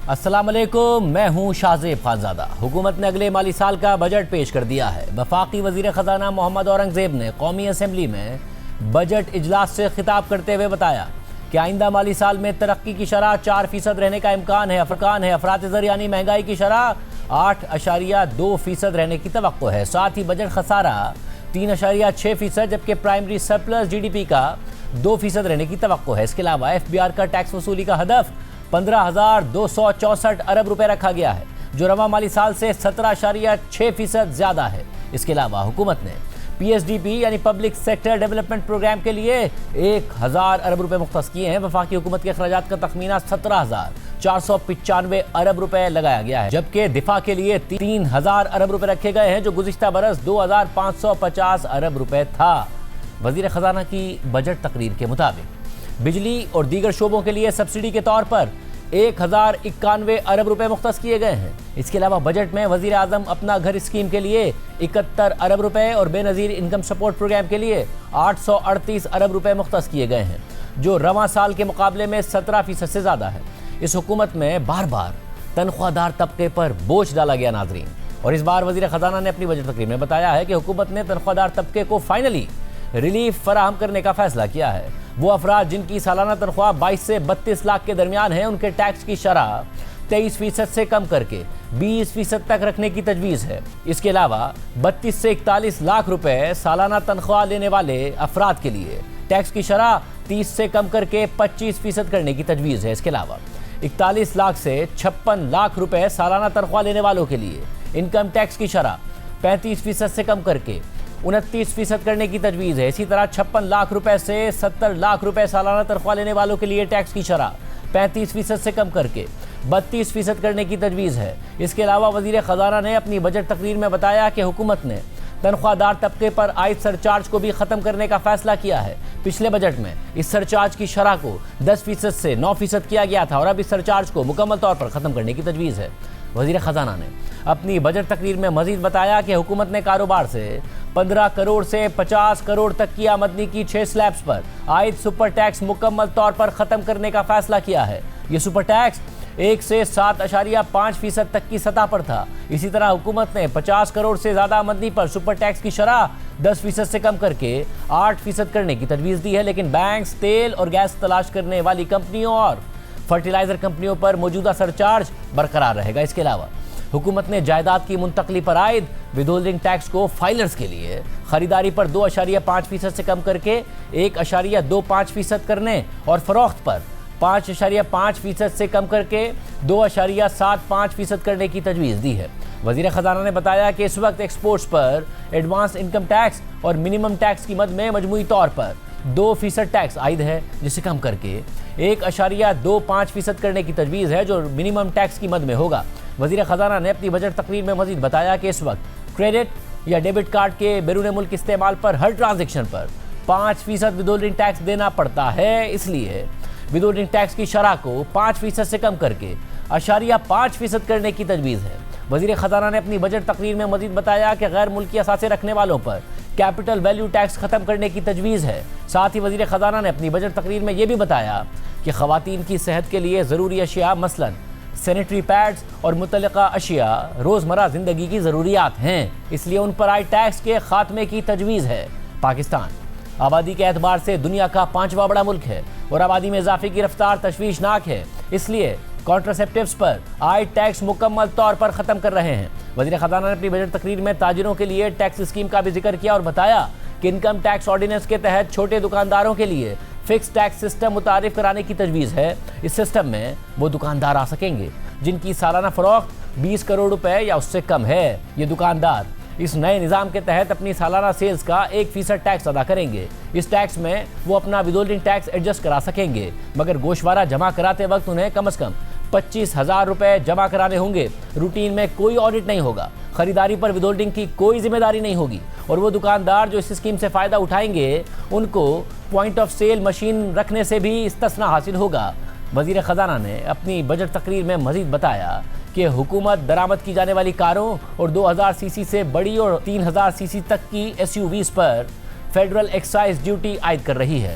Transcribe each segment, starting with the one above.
السلام علیکم، میں ہوں شاہزیب خانزادہ۔ حکومت نے اگلے مالی سال کا بجٹ پیش کر دیا ہے۔ وفاقی وزیر خزانہ محمد اورنگزیب نے قومی اسمبلی میں بجٹ اجلاس سے خطاب کرتے ہوئے بتایا کہ آئندہ مالی سال میں ترقی کی شرح 4% رہنے کا امکان ہے۔ افراط زر یعنی مہنگائی کی شرح 8.2% رہنے کی توقع ہے۔ ساتھ ہی بجٹ خسارہ 3.6%، جبکہ primary surplus G D P کا 2% رہنے کی توقع ہے۔ اس کے علاوہ ایف بی آر کا ٹیکس وصولی کا ہدف 15,264 ارب روپے رکھا گیا ہے، جو رواں مالی سال سے 17.6% زیادہ ہے۔ اس کے علاوہ حکومت نے پی ایس ڈی پی یعنی پبلک سیکٹر ڈیولپمنٹ پروگرام کے لیے 1,000 ارب روپے مختص کیے ہیں۔ وفاقی حکومت کے اخراجات کا تخمینہ 17,495 ارب روپے لگایا گیا ہے، جبکہ دفاع کے لیے 3,000 ارب روپے رکھے گئے ہیں، جو گزشتہ برس 2,550 ارب روپے تھا۔ وزیر خزانہ کی بجٹ تقریر کے مطابق بجلی اور دیگر شعبوں کے لیے سبسڈی کے طور پر 1,091 ارب روپے مختص کیے گئے ہیں۔ اس کے علاوہ بجٹ میں وزیر اعظم اپنا گھر اسکیم کے لیے 71 ارب روپے اور بے نظیر انکم سپورٹ پروگرام کے لیے 838 ارب روپے مختص کیے گئے ہیں، جو رواں سال کے مقابلے میں 17% سے زیادہ ہے۔ اس حکومت میں بار بار تنخواہ دار طبقے پر بوجھ ڈالا گیا ناظرین، اور اس بار وزیر خزانہ نے اپنی بجٹ تقریر میں بتایا ہے کہ حکومت نے تنخواہ دار طبقے کو فائنلی ریلیف فراہم کرنے کا فیصلہ کیا ہے۔ وہ افراد جن کی سالانہ تنخواہ 22 سے 32 لاکھ کے درمیان ہے، ان کے ٹیکس کی شرح 23% سے کم کر کے 20% تک رکھنے کی تجویز ہے۔ اس کے علاوہ 32 سے 41 لاکھ روپے سالانہ تنخواہ لینے والے افراد کے لیے ٹیکس کی شرح 30 سے کم کر کے 25% کرنے کی تجویز ہے۔ اس کے علاوہ 41 لاکھ سے 56 لاکھ روپے سالانہ تنخواہ لینے والوں کے لیے انکم ٹیکس کی شرح 35% سے کم کر کے 29% کرنے کی تجویز ہے۔ اسی طرح 56 لاکھ روپے سے 70 لاکھ روپے سالانہ تنخواہ لینے والوں کے لیے ٹیکس کی شرح 35% سے کم کر کے 32% کرنے کی تجویز ہے۔ اس کے علاوہ وزیر خزانہ نے اپنی بجٹ تقریر میں بتایا کہ حکومت نے تنخواہ دار طبقے پر عائد سرچارج کو بھی ختم کرنے کا فیصلہ کیا ہے۔ پچھلے بجٹ میں اس سرچارج کی شرح کو 10% سے 9% کیا گیا تھا، اور اب اس سرچارج کو مکمل طور پر ختم کرنے کی تجویز ہے۔ وزیر خزانہ نے اپنی بجٹ تقریر میں مزید بتایا کہ حکومت نے کاروبار سے 15 کروڑ سے 50 کروڑ تک کی آمدنی کی 6 سلیبس پر عائد سپر ٹیکس مکمل طور پر ختم کرنے کا فیصلہ کیا ہے۔ یہ سپر ٹیکس 1 سے 7.5% تک کی سطح پر تھا۔ اسی طرح حکومت نے 50 کروڑ سے زیادہ آمدنی پر سپر ٹیکس کی شرح 10% سے کم کر کے 8% کرنے کی تجویز دی ہے، لیکن بینکس، تیل اور گیس تلاش کرنے والی کمپنیوں اور فرٹیلائزر کمپنیوں پر موجودہ سرچارج برقرار رہے گا۔ اس کے علاوہ حکومت نے جائیداد کی منتقلی پر عائد ود ہولڈنگ ٹیکس کو فائلرز کے لیے خریداری پر 2.5% سے کم کر کے 1.25% کرنے اور فروخت پر 5.5% سے کم کر کے 2.75% کرنے کی تجویز دی ہے۔ وزیر خزانہ نے بتایا کہ اس وقت ایکسپورٹس پر ایڈوانس انکم ٹیکس اور منیمم ٹیکس کی مد میں مجموعی طور پر 2% ٹیکس عائد ہے، جسے کم کر کے 1.25% کرنے کی تجویز ہے، جو منیمم ٹیکس کی مد میں ہوگا۔ وزیر خزانہ نے اپنی بجٹ تقریر میں مزید بتایا کہ اس وقت کریڈٹ یا ڈیبٹ کارڈ کے بیرون ملک استعمال پر ہر ٹرانزیکشن پر 5% ود ہولڈنگ ٹیکس دینا پڑتا ہے۔ اس لیے ود ہولڈنگ ٹیکس کی شرح کو 5% سے کم کر کے 0.5% کرنے کی تجویز ہے۔ وزیر خزانہ نے اپنی بجٹ تقریر میں مزید بتایا کہ غیر ملکی اثاثے رکھنے والوں پر کیپٹل ویلیو ٹیکس ختم کرنے کی تجویز ہے۔ ساتھ ہی وزیر خزانہ نے اپنی بجٹ تقریر میں یہ بھی بتایا کہ خواتین کی صحت کے لیے ضروری اشیاء مثلاً سینیٹری پیڈز اور متعلقہ اشیاء روزمرہ زندگی کی ضروریات ہیں، اس لیے ان پر عائد ٹیکس کے خاتمے کی تجویز ہے۔ پاکستان آبادی کے اعتبار سے دنیا کا 5واں بڑا ملک ہے، اور آبادی میں اضافے کی رفتار تشویشناک ہے، اس لیے کانٹراسیپٹیوز پر عائد ٹیکس مکمل طور پر ختم کر رہے ہیں۔ وزیر خزانہ نے اپنی بجٹ تقریر میں تاجروں کے لیے ٹیکس اسکیم کا بھی ذکر کیا اور بتایا کہ انکم ٹیکس آرڈیننس کے تحت چھوٹے دکانداروں کے لیے فکس ٹیکس سسٹم متعارف کرانے کی تجویز ہے۔ اس سسٹم میں وہ دکاندار آ سکیں گے جن کی سالانہ فروخت 20 کروڑ روپے یا اس سے کم ہے۔ یہ دکاندار اس نئے نظام کے تحت اپنی سالانہ سیلز کا 1% ٹیکس ادا کریں گے۔ اس ٹیکس میں وہ اپنا ود ہولڈنگ ٹیکس ایڈجسٹ کرا سکیں گے، مگر گوشوارہ جمع کراتے وقت انہیں کم از کم 25,000 روپے جمع کرانے ہوں گے۔ روٹین میں کوئی آڈٹ نہیں ہوگا، خریداری پر ود ہولڈنگ کی کوئی ذمہ داری نہیں ہوگی، اور وہ دکاندار جو اس اسکیم سے فائدہ اٹھائیں گے ان کو پوائنٹ آف سیل مشین رکھنے سے بھی استثناء حاصل ہوگا۔ وزیر خزانہ نے اپنی بجٹ تقریر میں مزید بتایا کہ حکومت درآمد کی جانے والی کاروں اور 2000 سی سی سے بڑی اور 3000 سی سی تک کی ایس یو ویز پر فیڈرل ایکسائز ڈیوٹی عائد کر رہی ہے۔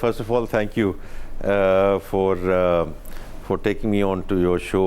first of all thank you for taking me on to your show.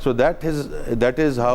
So that is how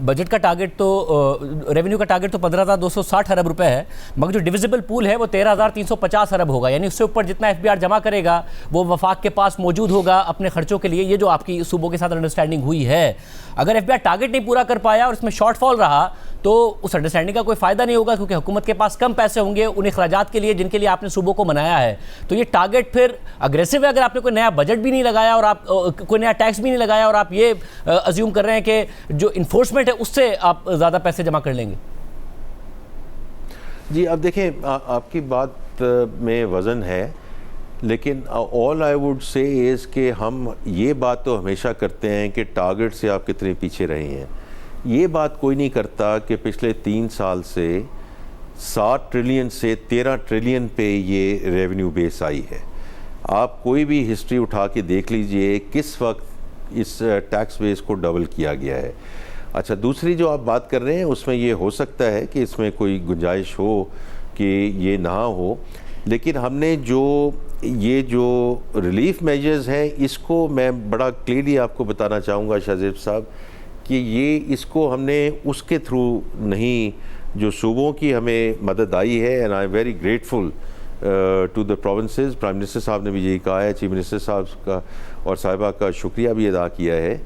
budget کا ٹارگٹ تو ریونیو کا ٹارگٹ تو 15,260 ارب روپے ہے، مگر جو ڈویزیبل پول ہے وہ 13,350 ارب ہوگا، یعنی اس سے اوپر جتنا ایف بی آر جمع کرے گا وہ وفاق کے پاس موجود ہوگا اپنے خرچوں کے لیے. یہ جو آپ کی صوبوں کے ساتھ انڈرسٹینڈنگ ہوئی ہے، اگر ایف بی آر ٹارگٹ نہیں پورا کر پایا اور اس میں شارٹ فال رہا تو اس انڈرسٹینڈنگ کا کوئی فائدہ نہیں ہوگا، کیونکہ حکومت کے پاس کم پیسے ہوں گے ان اخراجات کے لیے جن کے لیے آپ نے صوبوں کو منایا ہے. تو یہ ٹارگٹ پھر اگریسو ہے. اگر آپ نے کوئی نیا بجٹ بھی نہیں لگایا اور آپ کوئی نیا ٹیکس بھی نہیں لگایا اور آپ یہ ازیوم کر رہے ہیں کہ جو انفورسمنٹ ہے اس سے آپ زیادہ پیسے جمع کر لیں گے. جی اب دیکھیں آپ کی بات میں وزن ہے، لیکن آل آئی ووڈ سے از کہ ہم یہ بات تو ہمیشہ کرتے ہیں کہ ٹارگٹ سے آپ کتنے پیچھے رہے ہیں. یہ بات کوئی نہیں کرتا کہ پچھلے 3 سال سے 7 ٹریلین سے 13 ٹریلین پہ یہ ریونیو بیس آئی ہے. آپ کوئی بھی ہسٹری اٹھا کے دیکھ لیجئے کس وقت اس ٹیکس بیس کو ڈبل کیا گیا ہے. اچھا دوسری جو آپ بات کر رہے ہیں اس میں یہ ہو سکتا ہے کہ اس میں کوئی گنجائش ہو کہ یہ نہ ہو، لیکن ہم نے یہ جو ریلیف میجرز ہیں اس کو میں بڑا کلیئرلی آپ کو بتانا چاہوں گا شاہ صاحب کہ اس کو ہم نے اس کے تھرو نہیں، جو صوبوں کی ہمیں مدد آئی ہے، and I am very grateful to the provinces. Prime minister صاحب نے بھی یہی کہا ہے، چیف منسٹر صاحب کا اور صاحبہ کا شکریہ بھی ادا کیا ہے.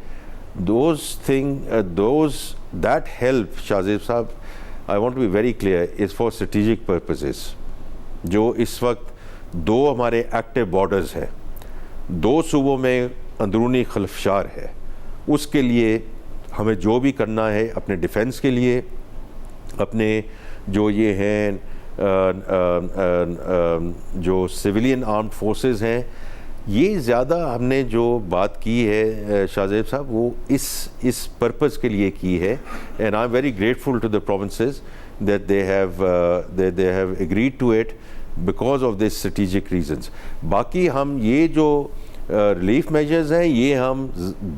that help شاہ زیب صاحب I want to be very clear is for strategic purposes. جو اس وقت 2 ہمارے ایکٹیو بارڈرز ہیں، 2 صوبوں میں اندرونی خلفشار ہے، اس کے لیے ہمیں جو بھی کرنا ہے اپنے ڈیفنس کے لیے، اپنے جو یہ ہیں جو سویلین آرمڈ فورسز ہیں، یہ زیادہ ہم نے جو بات کی ہے شاہ زیب صاحب وہ اس پرپز کے لیے کی ہے. And I am very grateful to the provinces that they have agreed to it because of this strategic reasons. باقی ہم یہ جو ریلیف میجرز ہیں یہ ہم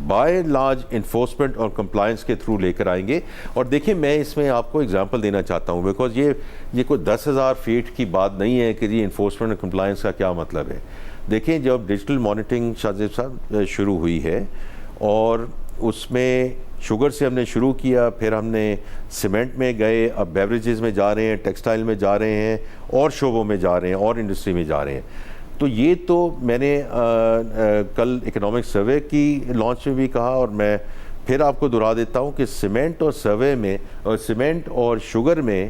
بائی لارج انفورسمنٹ اور کمپلائنس کے تھرو لے کر آئیں گے. اور دیکھیں میں اس میں آپ کو اگزامپل دینا چاہتا ہوں، بیکاز یہ کوئی 10,000 فیٹ کی بات نہیں ہے کہ جی انفورسمنٹ اور کمپلائنس کا کیا مطلب ہے. دیکھیں جب ڈیجیٹل مانیٹرنگ شاہ زیب صاحب شروع ہوئی ہے اور اس میں شوگر سے ہم نے شروع کیا، پھر ہم نے سیمنٹ میں گئے، اب بیوریجز میں جا رہے ہیں، ٹیکسٹائل میں جا رہے ہیں، اور شعبوں میں جا رہے ہیں، اور انڈسٹری میں جا رہے ہیں. تو یہ تو میں نے کل اکنامک سروے کی لانچ میں بھی کہا، اور میں پھر آپ کو دہرا دیتا ہوں کہ سیمنٹ اور سروے میں اور سیمنٹ اور شوگر میں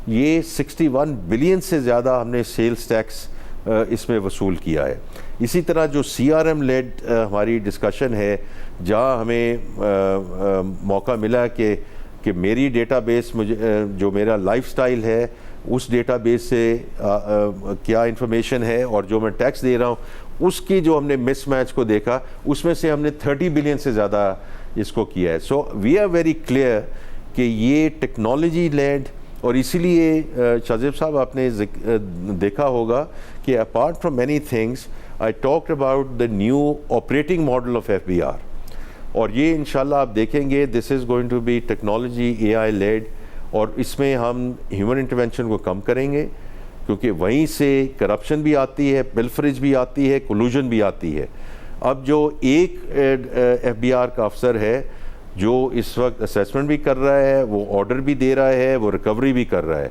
یہ 61 بلین سے زیادہ ہم نے سیلز ٹیکس اس میں وصول کیا ہے. اسی طرح جو CRM لیڈ ہماری ڈسکشن ہے، جہاں ہمیں موقع ملا کہ میری ڈیٹا بیس جو میرا لائف سٹائل ہے اس ڈیٹا بیس سے کیا انفارمیشن ہے اور جو میں ٹیکس دے رہا ہوں اس کی جو ہم نے مس میچ کو دیکھا، اس میں سے ہم نے 30 بلین سے زیادہ اس کو کیا ہے. سو وی آر ویری کلیئر کہ یہ ٹیکنالوجی لیڈ، اور اسی لیے شاہ زیب صاحب آپ نے دیکھا ہوگا کہ apart from many things I talked about the new operating model of FBR، اور یہ انشاءاللہ آپ دیکھیں گے this is going to be technology AI led, اور اس میں ہم ہیومن انٹرونشن کو کم کریں گے کیونکہ وہیں سے کرپشن بھی آتی ہے، پلفریج بھی آتی ہے، کولوژن بھی آتی ہے. اب جو ایک FBR کا افسر ہے جو اس وقت اسیسمنٹ بھی کر رہا ہے، وہ آرڈر بھی دے رہا ہے، وہ ریکوری بھی کر رہا ہے،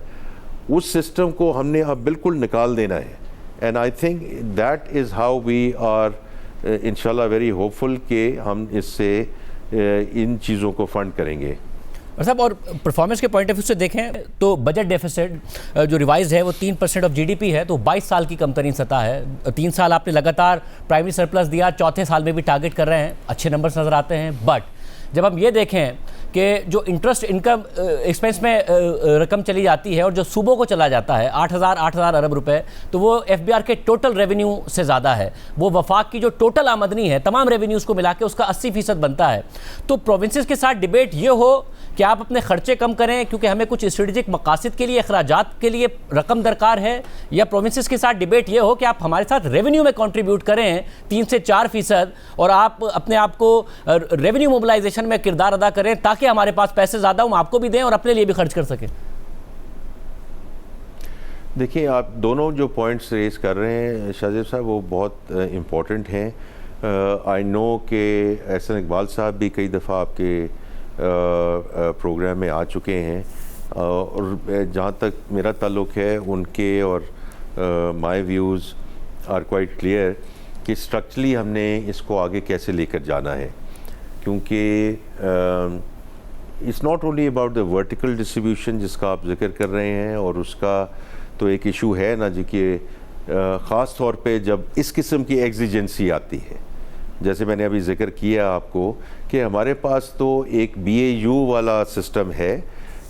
اس سسٹم کو ہم نے اب بالکل نکال دینا ہے. And I think that is how we are انشاءاللہ ویری ہوپفل کہ ہم اس سے ان چیزوں کو فنڈ کریں گے. اور صاحب اور پرفارمنس کے پوائنٹ آف ویو سے دیکھیں تو بجٹ ڈیفیسٹ جو ریوائز ہے وہ 3% آف GDP ہے، تو 22 سال کی کم ترین سطح ہے. 3 سال آپ نے لگاتار پرائمری سرپلس دیا، چوتھے سال میں بھی ٹارگٹ کر رہے ہیں، اچھے نمبرز نظر آتے ہیں. بٹ جب ہم یہ دیکھیں کہ جو انٹرسٹ انکم ایکسپینس میں رقم چلی جاتی ہے اور جو صوبوں کو چلا جاتا ہے 8,000 ارب روپے، تو وہ FBR کے ٹوٹل ریونیو سے زیادہ ہے. وہ وفاق کی جو ٹوٹل آمدنی ہے تمام ریونیوز کو ملا کے اس کا 80% بنتا ہے. تو پروونسز کے ساتھ ڈیبیٹ یہ ہو کہ آپ اپنے خرچے کم کریں کیونکہ ہمیں کچھ اسٹریٹجک مقاصد کے لیے اخراجات کے لیے رقم درکار ہے، یا پروونسز کے ساتھ ڈیبیٹ یہ ہو کہ آپ ہمارے ساتھ ریونیو میں کنٹریبیوٹ کریں 3 سے 4% اور آپ اپنے آپ کو ریونیو موبلائزیشن میں کردار ادا کریں تاکہ ہمارے پاس پیسے زیادہ ہوں، آپ کو بھی دیں اور اپنے لیے بھی خرچ کر سکیں. دیکھیں آپ دونوں جو پوائنٹس ریز کر رہے ہیں شاہ زیب صاحب وہ بہت امپورٹنٹ ہیں. آئی نو کہ احسن اقبال صاحب بھی کئی دفعہ آپ کے پروگرام میں آ چکے ہیں, اور جہاں تک میرا تعلق ہے ان کے اور my views are quite clear کہ اسٹرکچرلی ہم نے اس کو آگے کیسے لے کر جانا ہے, کیونکہ it's not only about the vertical distribution جس کا آپ ذکر کر رہے ہیں, اور اس کا تو ایک ایشو ہے نا جی کہ خاص طور پہ جب اس قسم کی ایگزیجنسی آتی ہے, جیسے میں نے ابھی ذکر کیا آپ کو کہ ہمارے پاس تو ایک بی اے یو والا سسٹم ہے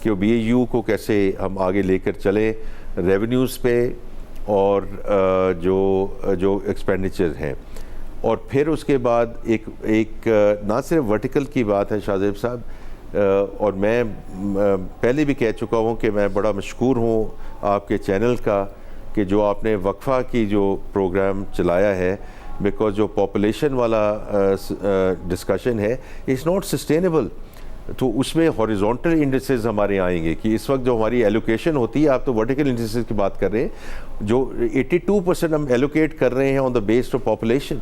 کہ بی اے یو کو کیسے ہم آگے لے کر چلیں ریونیوز پہ اور جو ایکسپینڈیچر ہیں, اور پھر اس کے بعد ایک نہ صرف ورٹیکل کی بات ہے شاہ زیب صاحب, اور میں پہلے بھی کہہ چکا ہوں کہ میں بڑا مشکور ہوں آپ کے چینل کا کہ جو آپ نے وقفہ کی جو پروگرام چلایا ہے, بیکاز جو پاپولیشن والا ڈسکشن ہے اٹس ناٹ سسٹینیبل, تو اس میں ہاریزونٹل انڈیسز ہمارے آئیں گے کہ اس وقت جو ہماری ایلوکیشن ہوتی ہے, آپ تو ورٹیکل انڈیسز کی بات کر رہے ہیں, جو 82% ہم ایلوکیٹ کر رہے ہیں آن دا بیس آف پاپولیشن,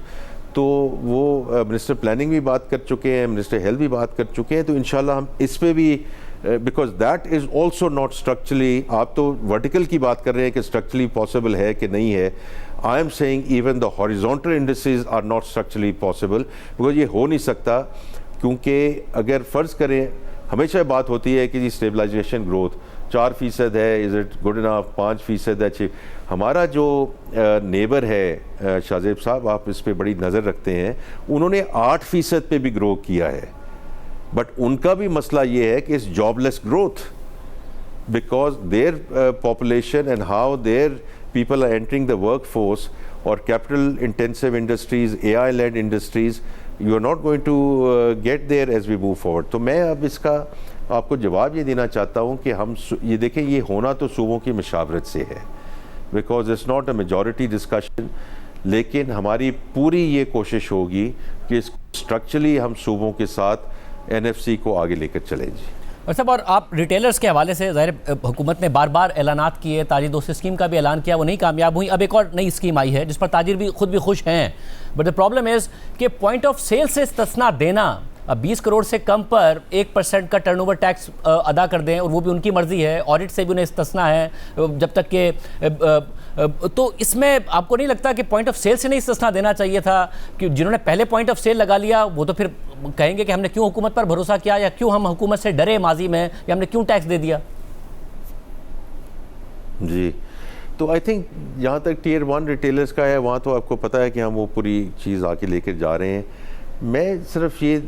تو وہ منسٹر پلاننگ بھی بات کر چکے ہیں, منسٹر ہیلتھ بھی بات کر چکے ہیں, تو انشاءاللہ ہم اس پہ بھی because that is also not structurally, آپ تو ورٹیکل کی بات کر رہے ہیں کہ اسٹرکچرلی پاسبل ہے کہ نہیں ہے, I am seeing even the horizontal indices are not structurally possible, because یہ ہو نہیں سکتا, کیونکہ اگر فرض کریں ہمیشہ بات ہوتی ہے کہ جی اسٹیبلائزیشن گروتھ 4% ہے, از اٹ گڈ انف, 5% ہے, ہمارا جو نیبر ہے شاہ زیب صاحب, آپ اس پہ بڑی نظر رکھتے ہیں, انہوں نے 8% پہ بھی گرو کیا ہے, بٹ ان کا بھی مسئلہ یہ ہے کہ اس jobless growth, because their population and how their people are entering the workforce, اور capital intensive industries, A I led industries, you are not going to get there as we move forward. تو میں اب اس کا آپ کو جواب یہ دینا چاہتا ہوں کہ ہم یہ دیکھیں, یہ ہونا تو صوبوں کی مشاورت سے ہے, because it's not a majority discussion, لیکن ہماری پوری یہ کوشش ہوگی کہ اس اسٹرکچرلی ہم صوبوں کے ساتھ این ایف سی کو آگے لے کر چلیں. جی اور صاحب, اور آپ ریٹیلرز کے حوالے سے ظاہر حکومت نے بار بار اعلانات کیے, تاجر دوست اسکیم کا بھی اعلان کیا, وہ نہیں کامیاب ہوئی, اب ایک اور نئی اسکیم آئی ہے جس پر تاجر بھی خود بھی خوش ہیں, بٹ دا پرابلم از کہ پوائنٹ آف سیل سے استثناء دینا, اب 20 کروڑ سے کم پر 1% کا ٹرن اوور ٹیکس ادا کر دیں, اور وہ بھی ان کی مرضی ہے, آڈٹ سے بھی انہیں استثناء ہے جب تک کہ, تو اس میں آپ کو نہیں لگتا کہ پوائنٹ آف سیل سے نہیں استثناء دینا چاہیے تھا, کہ جنہوں نے پہلے پوائنٹ آف سیل لگا لیا وہ تو پھر کہیں گے کہ ہم نے کیوں حکومت پر بھروسہ کیا, یا کیوں ہم حکومت سے ڈرے ماضی میں, یا ہم نے کیوں ٹیکس دے دیا. جی, تو آئی تھنک جہاں تک ٹیئر 1 ریٹیلرز کا ہے, وہاں تو آپ کو پتہ ہے کہ ہم وہ پوری چیز آ کے لے کر جا رہے ہیں. میں صرف یہ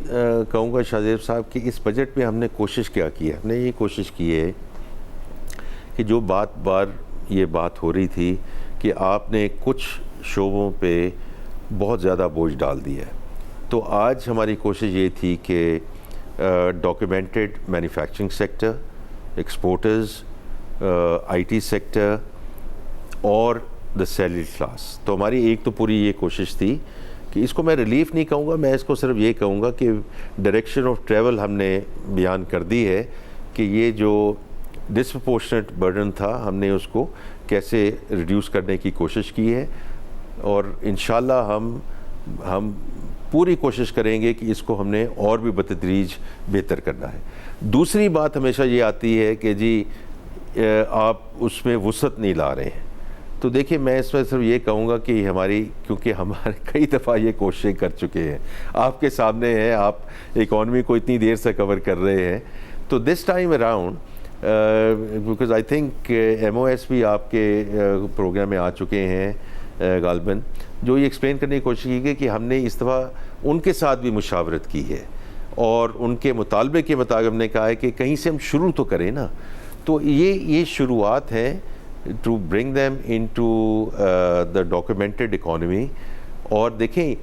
کہوں گا شاہ زیب صاحب کہ اس بجٹ میں ہم نے کوشش کیا کی ہے, ہم نے یہ کوشش کی ہے کہ جو یہ بات ہو رہی تھی کہ آپ نے کچھ شعبوں پہ بہت زیادہ بوجھ ڈال دیا ہے, تو آج ہماری کوشش یہ تھی کہ documented manufacturing sector, exporters, I T sector اور دا سیلری کلاس, تو ہماری ایک تو پوری یہ کوشش تھی کہ اس کو میں ریلیف نہیں کہوں گا, میں اس کو صرف یہ کہوں گا کہ ڈائریکشن آف ٹریول ہم نے بیان کر دی ہے کہ یہ جو ڈسپرپورشنٹ برڈن تھا ہم نے اس کو کیسے ریڈیوس کرنے کی کوشش کی ہے, اور انشاءاللہ ہم پوری کوشش کریں گے کہ اس کو ہم نے اور بھی بتدریج بہتر کرنا ہے. دوسری بات ہمیشہ یہ آتی ہے کہ جی آپ اس میں وسعت نہیں لا رہے ہیں, تو دیکھیں میں اس میں صرف یہ کہوں گا کہ کیونکہ ہمارے کئی دفعہ یہ کوششیں کر چکے ہیں, آپ کے سامنے ہیں, آپ اکانومی کو اتنی دیر سے کور کر رہے ہیں, تو this time around because I think M O S بھی آپ کے پروگرام میں آ چکے ہیں غالباً, جو یہ ایکسپلین کرنے کی کوشش کی گئی کہ ہم نے اس دفعہ ان کے ساتھ بھی مشاورت کی ہے, اور ان کے مطالبے کے مطابق ہم نے کہا ہے کہ کہیں سے ہم شروع تو کریں نا, تو یہ شروعات ہیں to bring them into the documented economy. اور دیکھیں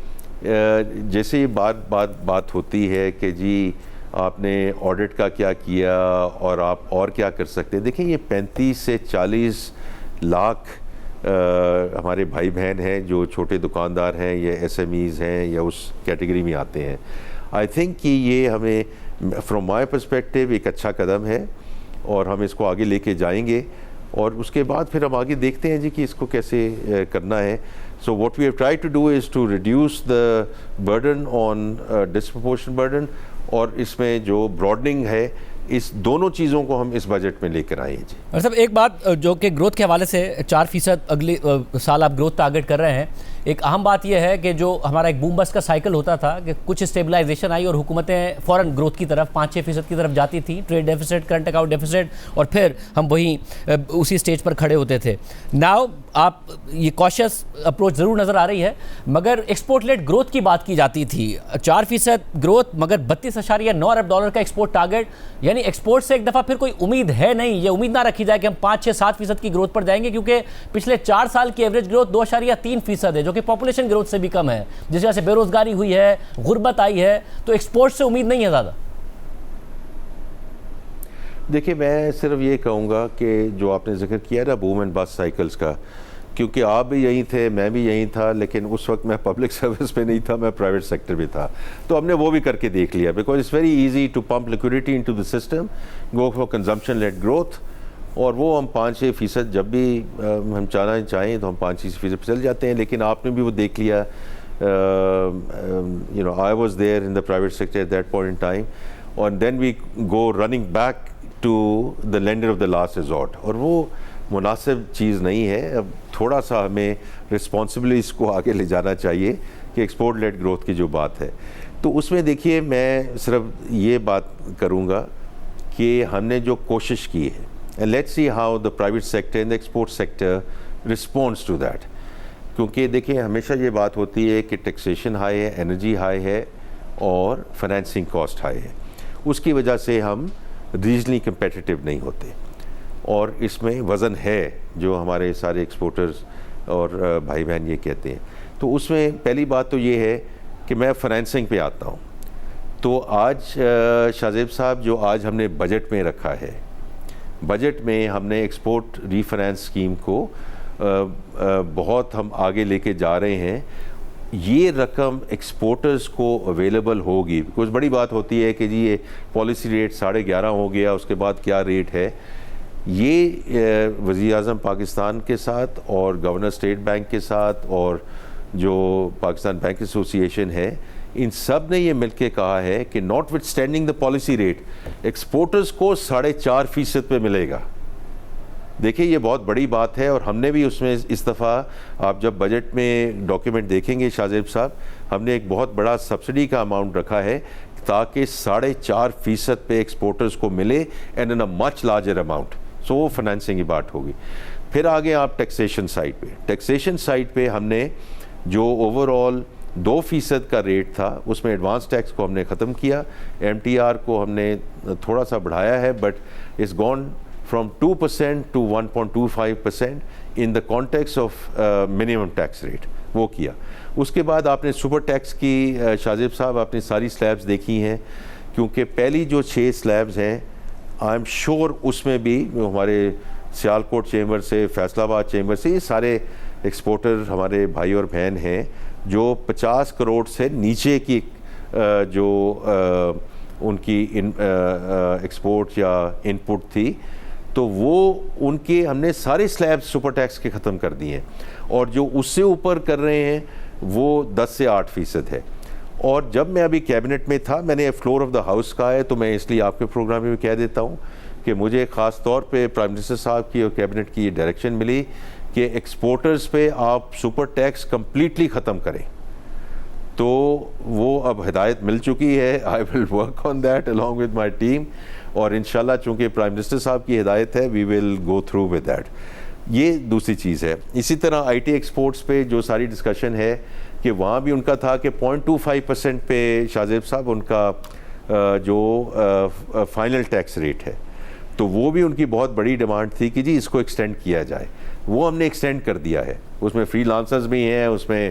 جیسے یہ بات ہوتی ہے کہ جی آپ نے آڈٹ کا کیا کیا اور آپ اور کیا کر سکتے ہیں, دیکھیں یہ 35 سے 40 لاکھ ہمارے بھائی بہن ہیں جو چھوٹے دکاندار ہیں یا ایس ایم ایز ہیں یا اس کیٹیگری میں آتے ہیں. آئی تھنک کہ یہ ہمیں فرام مائی پرسپیکٹیو ایک اچھا قدم ہے, اور ہم اس کو آگے لے کے جائیں گے, اور اس کے بعد پھر ہم آگے دیکھتے ہیں جی کہ اس کو کیسے کرنا ہے. So what we have try to do is to reduce the burden on disproportion burden, اور اس میں جو براڈنگ ہے، اس دونوں چیزوں کو ہم اس بجٹ میں لے کر آئے ہیں جی۔ اور صاحب ایک بات جو کہ گروتھ کے حوالے سے 4% اگلے سال آپ گروتھ ٹارگٹ کر رہے ہیں، ایک اہم بات یہ ہے کہ جو ہمارا ایک بوم بس کا سائیکل ہوتا تھا کہ کچھ اسٹیبلائزیشن آئی اور حکومتیں فوراً گروتھ کی طرف 5-6% کی طرف جاتی تھیں، trade deficit, current account deficit, اور پھر ہم وہیں اسی سٹیج پر کھڑے ہوتے تھے۔ ناؤ آپ یہ کوشش اپروچ ضرور نظر آ رہی ہے، مگر ایکسپورٹ لیڈ گروتھ کی بات کی جاتی تھی، 4% گروتھ مگر $32.9 ارب کا ایکسپورٹ ٹارگٹ، یعنی ایکسپورٹ سے ایک دفعہ پھر کوئی امید ہے نہیں، یہ امید نہ رکھی جائے کہ ہم 5-6-7% کی گروتھ پر جائیں گے، کیونکہ پچھلے 4 سال کی ایوریج گروتھ 2.3% ہے، جو کہ پاپولیشن گروتھ سے بھی کم ہے، جس وجہ سے بے روزگاری ہوئی ہے، غربت آئی ہے، تو ایکسپورٹ سے امید نہیں ہے زیادہ۔ دیکھیں میں صرف یہ کہوں گا کہ جو آپ نے ذکر کیا نا بوم اینڈ بس سائیکلز کا، کیونکہ آپ بھی یہیں تھے، میں بھی یہیں تھا، لیکن اس وقت میں پبلک سروس میں نہیں تھا، میں پرائیویٹ سیکٹر میں تھا، تو ہم نے وہ بھی کر کے دیکھ لیا، because it's very easy to pump liquidity into the system, go for consumption led growth, اور وہ ہم 5-6% جب بھی ہم چاہنا چاہیں تو ہم 5-6% پہ چل جاتے ہیں، لیکن آپ نے بھی وہ دیکھ لیا، I was there in the private sector at that point in time, and then we go running back to the lender of the last resort، اور وہ مناسب چیز نہیں ہے۔ اب تھوڑا سا ہمیں رسپانسبلی اس کو آگے لے جانا چاہیے کہ ایکسپورٹ لیڈ گروتھ کی جو بات ہے، تو اس میں دیکھیے میں صرف یہ بات کروں گا کہ ہم نے جو کوشش کی ہے، and let's see how the private sector and the export sector responds to that، کیونکہ دیکھیں ہمیشہ یہ بات ہوتی ہے کہ ٹیکسیشن ہائی ہے، انرجی ہائی ہے، اور فائنینسنگ کاسٹ ہائی ہے، اس کی وجہ سے ہم ریجنلی کمپیٹیٹو نہیں ہوتے، اور اس میں وزن ہے جو ہمارے سارے ایکسپورٹرز اور بھائی بہن یہ کہتے ہیں۔ تو اس میں پہلی بات تو یہ ہے کہ میں فائنینسنگ پہ آتا ہوں، تو آج شاہ زیب صاحب جو آج ہم نے بجٹ میں رکھا ہے، بجٹ میں ہم نے ایکسپورٹ ری فائنینس اسکیم کو بہت ہم آگے لے کے جا رہے ہیں۔ یہ رقم ایکسپورٹرز کو اویلیبل ہوگی، کچھ بڑی بات ہوتی ہے کہ جی یہ پالیسی ریٹ 11.5 ہو گیا، اس کے بعد کیا ریٹ ہے، یہ وزیر اعظم پاکستان کے ساتھ اور گورنر اسٹیٹ بینک کے ساتھ اور جو پاکستان بینک ایسوسی ایشن ہے، ان سب نے یہ مل کے کہا ہے کہ not with standing the policy rate, exporters کو 4.5% پہ ملے گا۔ دیکھیں یہ بہت بڑی بات ہے، اور ہم نے بھی اس میں اس دفعہ، آپ جب بجٹ میں ڈاکیومنٹ دیکھیں گے شاہ زیب صاحب، ہم نے ایک بہت بڑا سبسڈی کا اماؤنٹ رکھا ہے تاکہ 4.5% پہ ایکسپورٹرز کو ملے، and in a much larger amount, سو وہ فائنینسنگ کی بات ہوگی۔ پھر آگے آپ ٹیکسیشن سائٹ پہ ہم نے جو اوور آل 2% کا ریٹ تھا، اس میں ایڈوانس ٹیکس کو ہم نے ختم کیا، ایم ٹی آر کو ہم نے تھوڑا سا بڑھایا ہے، but it's gone from 2% to 1.25% in the context of minimum tax rate، وہ کیا۔ اس کے بعد آپ نے سپر ٹیکس کی، شاہ زیب صاحب آپ نے ساری سلیبز دیکھی ہیں، کیونکہ پہلی جو 6 سلیبز ہیں آئی ایم شیور اس میں بھی ہمارے سیالکوٹ چیمبر سے، فیصل آباد چیمبر سے، یہ سارے ایکسپورٹر ہمارے بھائی اور بہن ہیں جو 50 کروڑ سے نیچے کی جو ان کی ایکسپورٹ یا ان پٹ تھی، تو وہ ان کے ہم نے سارے سلیب سپر ٹیکس کے ختم کر دیے ہیں، اور جو اس سے اوپر کر رہے ہیں وہ 10 سے 8% ہے۔ اور جب میں ابھی کیبنٹ میں تھا، میں نے فلور آف دا ہاؤس کہا ہے، تو میں اس لیے آپ کے پروگرام میں کہہ دیتا ہوں کہ مجھے خاص طور پہ پرائم منسٹر صاحب کی اور کیبنٹ کی یہ ڈائریکشن ملی کہ ایکسپورٹرز پہ آپ سپر ٹیکس کمپلیٹلی ختم کریں، تو وہ اب ہدایت مل چکی ہے۔ I will work on that along with my team، اور انشاءاللہ چونکہ پرائم منسٹر صاحب کی ہدایت ہے وی ول گو تھرو ود دیٹ۔ یہ دوسری چیز ہے۔ اسی طرح آئی ٹی ایکسپورٹس پہ جو ساری ڈسکشن ہے کہ وہاں بھی ان کا تھا کہ 0.25% پہ شاہ زیب صاحب ان کا جو فائنل ٹیکس ریٹ ہے، تو وہ بھی ان کی بہت بڑی ڈیمانڈ تھی کہ جی اس کو ایکسٹینڈ کیا جائے، وہ ہم نے ایکسٹینڈ کر دیا ہے۔ اس میں فری لانسرز بھی ہیں، اس میں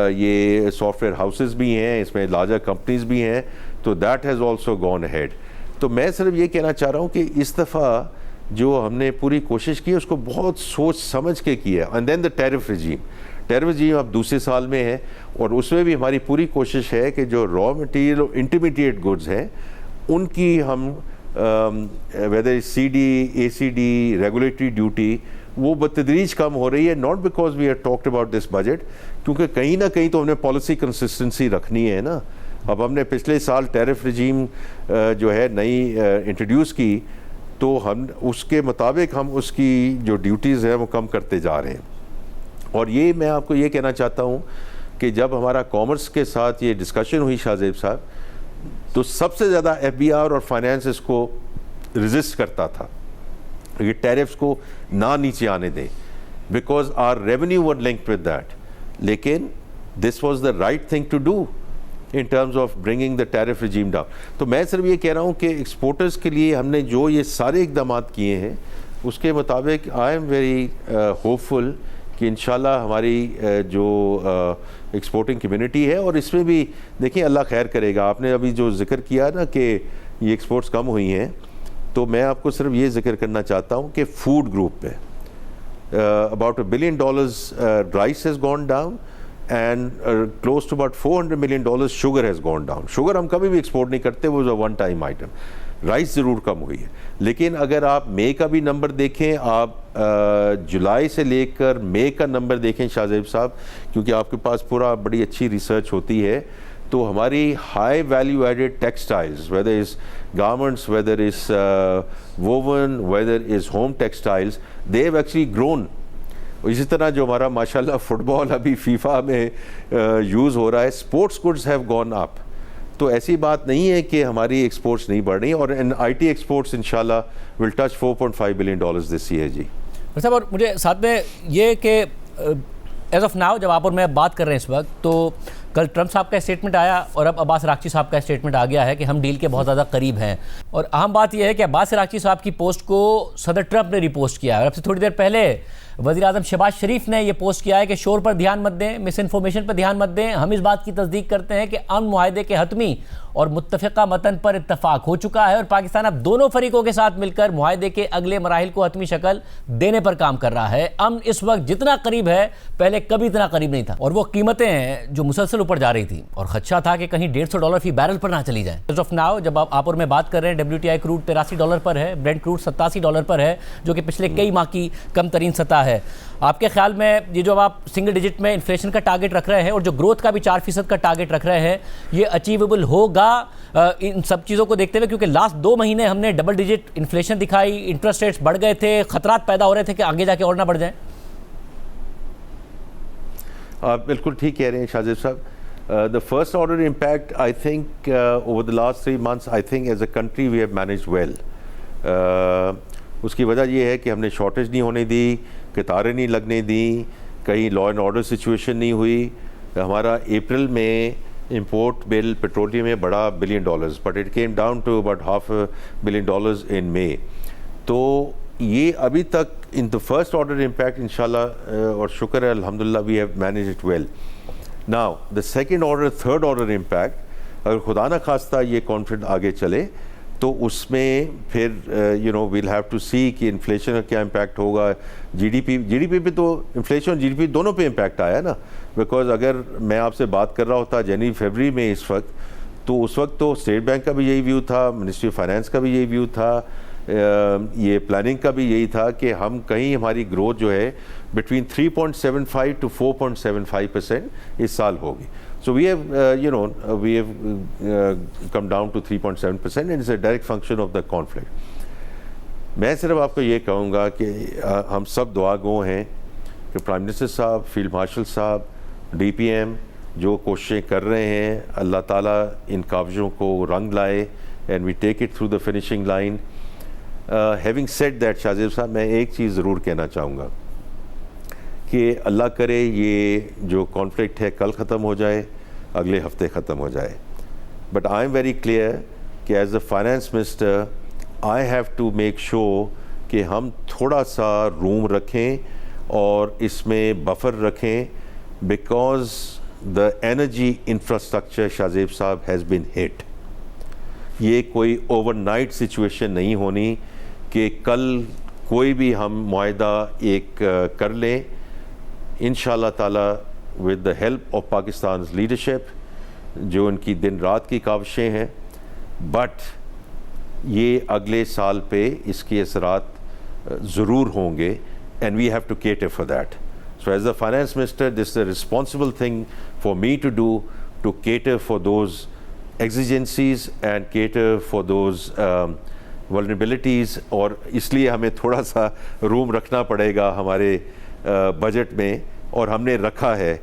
یہ سافٹ ویئر ہاؤسز بھی ہیں، اس میں لارجر کمپنیز بھی ہیں، تو that has also gone ahead. تو میں صرف یہ کہنا چاہ رہا ہوں کہ اس دفعہ جو ہم نے پوری کوشش کی اس کو بہت سوچ سمجھ کے کی ہے۔ اینڈ دین دا ٹیرف رجیم اب دوسرے سال میں ہے، اور اس میں بھی ہماری پوری کوشش ہے کہ جو را مٹیریل اور انٹرمیڈیٹ گڈز ہیں ان کی ہم whether C D, A C D, regulatory duty, وہ بتدریج کم ہو رہی ہے، not because we have talked about this budget, کیونکہ کہیں نہ کہیں تو ہم نے پالیسی کنسسٹنسی رکھنی ہے نا۔ اب ہم نے پچھلے سال ٹیرف رجیم جو ہے نئی انٹروڈیوس کی, تو ہم اس کے مطابق ہم اس کی جو ڈیوٹیز ہیں وہ کم کرتے جا رہے ہیں. اور یہ میں آپ کو یہ کہنا چاہتا ہوں کہ جب ہمارا کامرس کے ساتھ یہ ڈسکشن ہوئی شاہ زیب صاحب, تو سب سے زیادہ ایف بی آر اور فائنینس اس کو ریزسٹ کرتا تھا, یہ ٹیرفس کو نہ نیچے آنے دیں, because our revenue were linked with that. لیکن this was the right thing to do in terms of bringing the tariff regime down. تو میں صرف یہ کہہ رہا ہوں کہ ایکسپورٹرز کے لیے ہم نے جو یہ سارے اقدامات کیے ہیں اس کے مطابق آئی ایم ویری ہوپ فل کہ انشاءاللہ ہماری جو ایکسپورٹنگ کمیونٹی ہے, اور اس میں بھی دیکھیں اللہ خیر کرے گا. آپ نے ابھی جو ذکر کیا نا کہ یہ ایکسپورٹس کم ہوئی ہیں, تو میں آپ کو صرف یہ ذکر کرنا چاہتا ہوں کہ فوڈ گروپ پہ about $1 billion rice has gone down and close to about $400 million sugar has gone down. Sugar ہم کبھی بھی ایکسپورٹ نہیں کرتے, وہ ون ٹائم آئٹم. رائس ضرور کم ہوئی ہے, لیکن اگر آپ مئی کا بھی نمبر دیکھیں, آپ جولائی سے لے کر مئی کا نمبر دیکھیں شاہ زیب صاحب, کیونکہ آپ کے پاس پورا بڑی اچھی ریسرچ ہوتی ہے, تو ہماری high value added textiles, whether is garments, whether is woven, whether is home textiles, they have actually grown. اسی طرح جو ہمارا ماشاءاللہ فٹ بال ابھی فیفا میں یوز ہو رہا ہے, sports goods have gone up. تو ایسی بات نہیں ہے کہ ہماری ایکسپورٹس نہیں بڑھ رہی, اور آئی ٹی ایکسپورٹس انشاءاللہ will touch $4.5 billion this year. جی صاحب, اور مجھے ساتھ میں یہ کہ ایز آف ناؤ جب آپ اور میں بات کر رہے ہیں اس وقت, تو کل ٹرمپ صاحب کا اسٹیٹمنٹ آیا اور اب عباس عراقچی صاحب کا اسٹیٹمنٹ آ گیا ہے کہ ہم ڈیل کے بہت زیادہ قریب ہیں. اور اہم بات یہ ہے کہ عباس عراقچی صاحب کی پوسٹ کو صدر ٹرمپ نے ریپوسٹ کیا ہے, اور اب سے تھوڑی دیر پہلے وزیر اعظم شہباز شریف نے یہ پوسٹ کیا ہے کہ شور پر دھیان مت دیں, مس انفارمیشن پر دھیان مت دیں, ہم اس بات کی تصدیق کرتے ہیں کہ امن معاہدے کے حتمی اور متفقہ متن پر اتفاق ہو چکا ہے, اور پاکستان اب دونوں فریقوں کے ساتھ مل کر معاہدے کے اگلے مراحل کو حتمی شکل دینے پر کام کر رہا ہے. امن اس وقت جتنا قریب ہے پہلے کبھی اتنا قریب نہیں تھا, اور وہ قیمتیں ہیں جو مسلسل اوپر جا رہی تھیں, اور خدشہ تھا کہ کہیں $150 فی بیرل پر نہ چلی جائیں. ایز آف ناؤ جب آپ اور میں بات کر رہے ہیں, WTI کروڈ $83 پر ہے, برینٹ کروڈ $87 پر ہے, جو کہ پچھلے کئی ماہ کی کم ترین سطح ہے. آپ کے خیال میں یہ جو آپ سنگل ڈیجٹ میں انفلیشن کا ٹارگٹ رکھ رہے ہیں اور جو گروتھ کا بھی 4% کا ٹارگٹ رکھ رہے ہیں, یہ اچیویبل ہوگا ان سب چیزوں کو دیکھتے ہوئے؟ کیونکہ لاسٹ 2 مہینے ہم نے ڈبل ڈیجٹ انفلیشن دکھائی, انٹرسٹ ریٹس بڑھ گئے تھے, خطرات پیدا ہو رہے تھے کہ آگے جا کے اور نہ بڑھ جائیں. آپ بالکل ٹھیک کہہ رہے ہیں شاہ زیب صاحب. The first order impact, I think over the last 3 months, I think as a country we have managed well. اس کی وجہ یہ ہے کہ ہم نے شارٹیج نہیں ہونے دی, قطاریں نہیں لگنے دیں, کہیں لا اینڈ آرڈر سچویشن نہیں ہوئی. ہمارا اپریل میں امپورٹ بل پیٹرولیم میں بڑا $1 billion, but it came down to about $500 million in May. تو یہ ابھی تک in the first order impact انشاءاللہ, اور شکر ہے الحمدللہ we have manage it well. Now the second order, third order impact, اگر خدا نہ خواستہ یہ کانفلکٹ آگے چلے تو اس میں پھر ویل ہیو ٹو سی کہ انفلیشن کا کیا امپیکٹ ہوگا. جی ڈی پی پہ تو انفلیشن اور جی ڈی پی دونوں پہ امپیکٹ آیا نا, بیکاز اگر میں آپ سے بات کر رہا ہوتا جنوری فیبری میں اس وقت, تو اس وقت تو اسٹیٹ بینک کا بھی یہی ویو تھا, منسٹری آف فائنینس کا بھی یہی ویو تھا, یہ پلاننگ کا بھی یہی تھا کہ ہم کہیں ہماری گروتھ جو ہے بٹوین 3.75 to 4.75% اس سال ہوگی. So we have come down to 3.7%, and it's a direct function of the conflict. میں صرف آپ کو یہ کہوں گا کہ ہم سب دعا گو ہیں کہ پرائم منسٹر صاحب, فیلڈ مارشل صاحب, ڈی پی ایم جو کوششیں کر رہے ہیں, اللہ تعالیٰ ان کاوشوں کو رنگ لائے, and we take it through the finishing line. Having said that, شاہ زیب صاحب, میں ایک چیز ضرور کہنا چاہوں گا کہ اللہ کرے یہ جو کانفلکٹ ہے کل ختم ہو جائے, اگلے ہفتے ختم ہو جائے. But I am very clear کہ as a finance minister I have to make sure کہ ہم تھوڑا سا روم رکھیں اور اس میں بفر رکھیں, بیکاز دا انرجی انفراسٹرکچر شاہ زیب صاحب ہیز بین ہٹ. یہ کوئی اوور نائٹ سچویشن نہیں ہونی کہ کل کوئی بھی ہم معاہدہ ایک کر لیں. انشاءاللہ تعالیٰ ود دا ہیلپ آف پاکستان's لیڈرشپ, جو ان کی دن رات کی کاوشیں ہیں, بٹ یہ اگلے سال پہ اس کے اثرات ضرور ہوں گے, and we have to cater for that. So as the finance minister, this is a responsible thing for me to do, to cater for those exigencies and cater for those vulnerabilities, اور اس لیے ہمیں تھوڑا سا روم رکھنا پڑے گا ہمارے budget میں، اور ہم نے رکھا ہے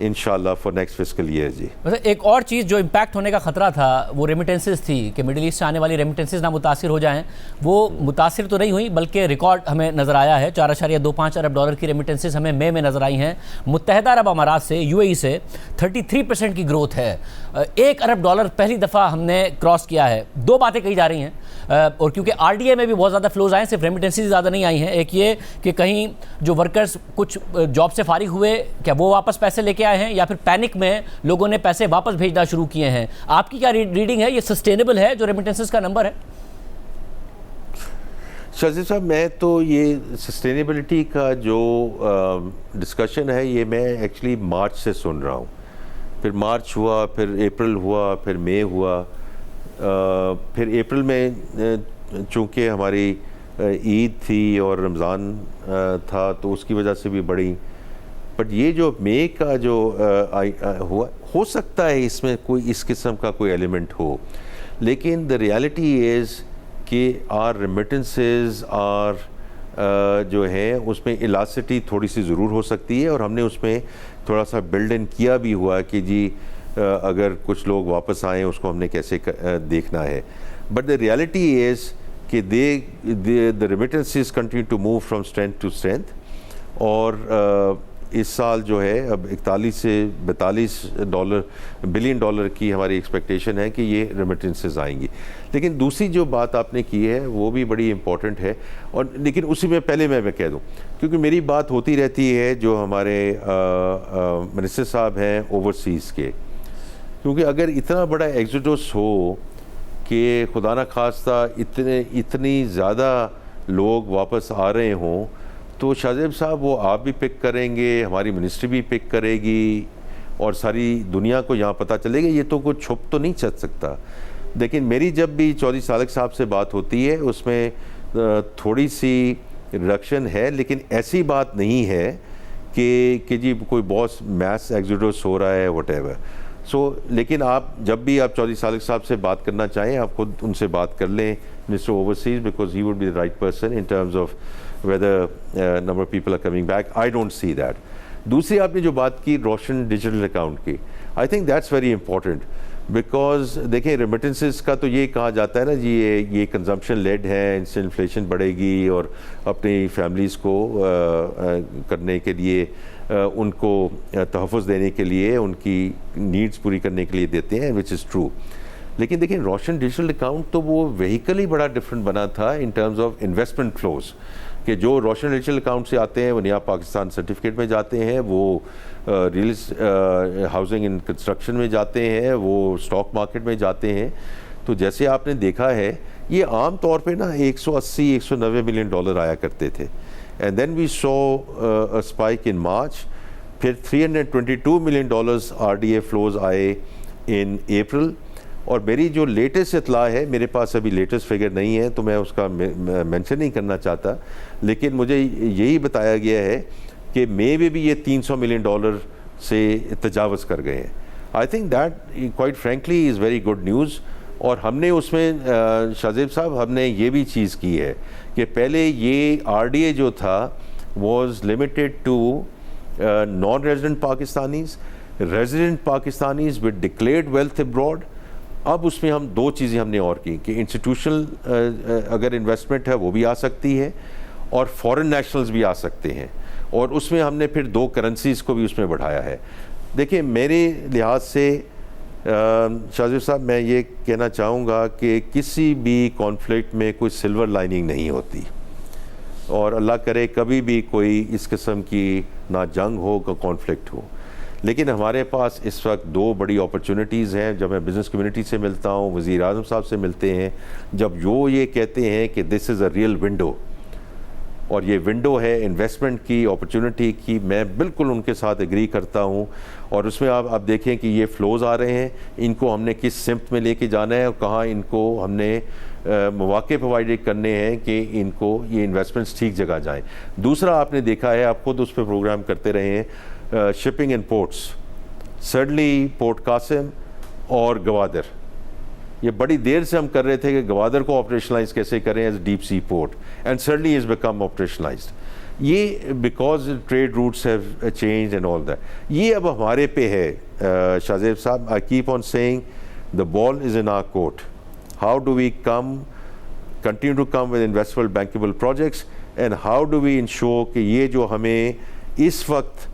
انشاءاللہ فار نیکسٹ فسکل ایئر. جی ایک اور چیز جو امپیکٹ ہونے کا خطرہ تھا وہ ریمیٹنسز تھی کہ مڈل ایسٹ سے آنے والی ریمیٹنسز نہ متاثر ہو جائیں. وہ متاثر تو نہیں ہوئی بلکہ ریکارڈ ہمیں نظر آیا ہے. 4.25 ارب ڈالر کی ریمیٹنسز ہمیں مئی میں نظر آئی ہیں. متحدہ عرب امارات سے UAE سے 33% کی گروتھ ہے. 1 ارب ڈالر پہلی دفعہ ہم نے کراس کیا ہے. دو باتیں کہی جا رہی ہیں، اور کیونکہ RDA میں بھی بہت زیادہ فلوز آئے ہیں، صرف ریمیٹنسز زیادہ نہیں آئی ہیں. ایک یہ کہ کہیں جو ورکرز کچھ جاب سے فارغ ہوئے کیا وہ واپس پیسے لے کے آئے ہیں، یا پھر پینک میں لوگوں نے پیسے واپس بھیجنا شروع کیے ہیں. آپ کی کیا ریڈنگ ہے؟ یہ سسٹینیبل ہے جو ریمیٹنسز کا نمبر ہے؟ شاذیب صاحب، میں تو یہ سسٹینیبلٹی کا جو ڈسکشن ہے یہ میں ایکچولی مارچ سے سن رہا ہوں. پھر مارچ ہوا، پھر اپریل ہوا، پھر مئی ہوا. پھر اپریل میں چونکہ ہماری عید تھی اور رمضان تھا تو اس کی وجہ سے بھی بڑی. بٹ یہ جو مئی کا جو ہوا، ہو سکتا ہے اس میں کوئی اس قسم کا کوئی ایلیمنٹ ہو، لیکن دا ریالٹی از کہ آر ریمیٹنسز آر جو ہیں اس میں الاسٹی تھوڑی سی ضرور ہو سکتی ہے، اور ہم نے اس میں تھوڑا سا بلڈ ان کیا بھی ہوا کہ جی اگر کچھ لوگ واپس آئیں اس کو ہم نے کیسے دیکھنا ہے. بٹ دا ریالٹی از کہ the remittances continue to move from strength to strength. اور اس سال جو ہے اب 41 سے 42 بلین ڈالر کی ہماری ایکسپیکٹیشن ہے کہ یہ ریمیٹنسز آئیں گی. لیکن دوسری جو بات آپ نے کی ہے وہ بھی بڑی امپورٹنٹ ہے. اور لیکن اسی میں پہلے میں کہہ دوں، کیونکہ میری بات ہوتی رہتی ہے جو ہمارے منسٹر صاحب ہیں اوورسیز کے، کیونکہ اگر اتنا بڑا ایگزوڈس ہو کہ خدا نہ خواستہ اتنی زیادہ لوگ واپس آ رہے ہوں، تو شاذیب صاحب وہ آپ بھی پک کریں گے، ہماری منسٹری بھی پک کرے گی، اور ساری دنیا کو یہاں پتہ چلے گا. یہ تو کوئی چھپ تو نہیں چل سکتا. لیکن میری جب بھی چودھری صالح صاحب سے بات ہوتی ہے اس میں تھوڑی سی ریڈکشن ہے، لیکن ایسی بات نہیں ہے کہ جی کوئی بہت میس ایگزوڈس ہو رہا ہے وٹ ایور. لیکن آپ جب بھی آپ چودھری صالح صاحب سے بات کرنا چاہیں آپ خود ان سے بات کر لیں، minister overseas, because he would be the right person in terms of whether number of people are coming back. I don't see that. دوسری آپ نے جو بات کی روشن ڈیجیٹل اکاؤنٹ کی، I think that's very important because دیکھیں remittances کا تو یہ کہا جاتا ہے نا جی یہ کنزمپشن لیڈ ہے، اس سے انفلیشن بڑھے گی اور اپنی فیملیز کو کرنے کے لیے ان کو تحفظ دینے کے لیے ان کی نیڈز پوری کرنے کے لیے دیتے ہیں، which is true. لیکن دیکھیں روشن ڈیجیٹل اکاؤنٹ تو وہ وہیکل ہی بڑا ڈفرینٹ بنا تھا ان ٹرمز آف انویسٹمنٹ فلوز، کہ جو روشن ڈیجیٹل اکاؤنٹ سے آتے ہیں وہ نیا پاکستان سرٹیفکیٹ میں جاتے ہیں، وہ ریل ہاؤسنگ اینڈ کنسٹرکشن میں جاتے ہیں، وہ اسٹاک مارکیٹ میں جاتے ہیں. تو جیسے آپ نے دیکھا ہے یہ عام طور پہ نا 180-190 ملین ڈالر آیا کرتے تھے، and then we saw a spike in March. پھر 322 ملین ڈالرز RDA فلوز آئے ان اپریل. اور میری جو لیٹسٹ اطلاع ہے، میرے پاس ابھی لیٹسٹ فگر نہیں ہے تو میں اس کا مینشن نہیں کرنا چاہتا، لیکن مجھے یہی بتایا گیا ہے کہ مئی میں بھی یہ 300 ملین ڈالر سے تجاوز کر گئے ہیں. آئی think that quite frankly is very good news. اور ہم نے اس میں شاذیب صاحب ہم نے یہ بھی چیز کی ہے کہ پہلے یہ RDA جو تھا was limited to non resident Pakistanis, resident Pakistanis with declared wealth abroad. اب اس میں ہم دو چیزیں ہم نے اور کی کہ انسٹیٹیوشنل اگر انویسٹمنٹ ہے وہ بھی آ سکتی ہے اور فورن نیشنلز بھی آ سکتے ہیں، اور اس میں ہم نے پھر 2 کرنسیز کو بھی اس میں بڑھایا ہے. دیکھیں میرے لحاظ سے شاذیب صاحب میں یہ کہنا چاہوں گا کہ کسی بھی کانفلکٹ میں کوئی سلور لائننگ نہیں ہوتی، اور اللہ کرے کبھی بھی کوئی اس قسم کی نہ جنگ ہو نہ کانفلکٹ ہو. لیکن ہمارے پاس اس وقت 2 بڑی اپرچونٹیز ہیں. جب میں بزنس کمیونٹی سے ملتا ہوں، وزیر اعظم صاحب سے ملتے ہیں، جب یہ کہتے ہیں کہ دس از اے ریئل ونڈو، اور یہ ونڈو ہے انویسٹمنٹ کی، اپرچونٹی کی، میں بالکل ان کے ساتھ ایگری کرتا ہوں. اور اس میں آپ دیکھیں کہ یہ فلوز آ رہے ہیں، ان کو ہم نے کس سمت میں لے کے جانا ہے اور کہاں ان کو ہم نے مواقع پرووائڈ کرنے ہیں کہ ان کو یہ انویسٹمنٹس ٹھیک جگہ جائیں. دوسرا آپ نے دیکھا ہے، آپ خود اس پہ پروگرام کرتے رہے ہیں، شپنگ اینڈ پورٹس، سرڈلی پورٹ قاسم اور گوادر، یہ بڑی دیر سے ہم کر رہے تھے کہ گوادر کو آپریشنلائز کیسے کریں as deep sea port and suddenly is become operationalized. یہ because trade routes have change and all that. یہ اب ہمارے پہ ہے شاہ زیب صاحب. I keep on seeing the ball is in our court. How do we continue to come with investable bankable projects, and how do we ensure کہ یہ جو ہمیں اس وقت